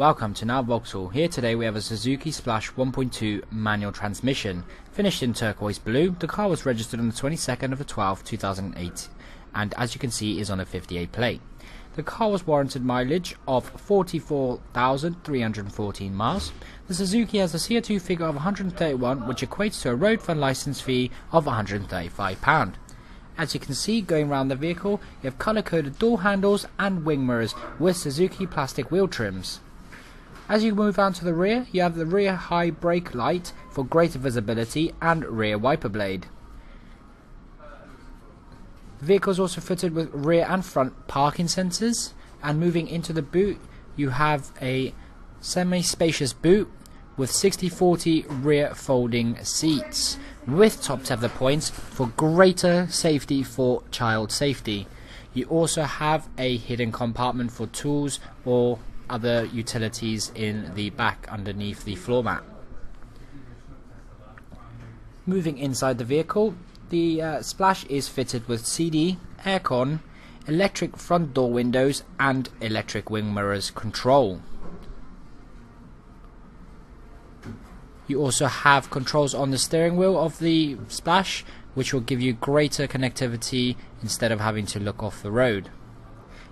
Welcome to Now Vauxhall. Here today we have a Suzuki Splash 1.2 manual transmission. Finished in turquoise blue, the car was registered on the 22nd of the 12th, 2008 and as you can see is on a 58 plate. The car was warranted mileage of 44,314 miles. The Suzuki has a CO2 figure of 131 which equates to a road fund license fee of £135. As you can see, going around the vehicle, you have colour-coded door handles and wing mirrors with Suzuki plastic wheel trims. As you move on to the rear, you have the rear high brake light for greater visibility and rear wiper blade. The vehicle is also fitted with rear and front parking sensors, and moving into the boot, you have a semi-spacious boot with 60/40 rear folding seats with top tether points for greater safety for child safety. You also have a hidden compartment for tools or other utilities in the back underneath the floor mat. Moving inside the vehicle, the Splash is fitted with CD, aircon, electric front door windows and electric wing mirrors control. You also have controls on the steering wheel of the Splash, which will give you greater connectivity instead of having to look off the road.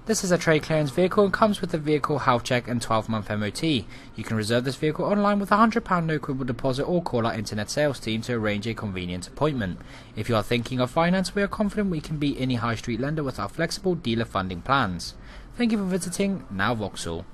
This is a trade clearance vehicle and comes with the vehicle health check and 12-month MOT. You can reserve this vehicle online with a £100 no quibble deposit or call our internet sales team to arrange a convenient appointment. If you are thinking of finance, we are confident we can beat any high street lender with our flexible dealer funding plans. Thank you for visiting Now Vauxhall.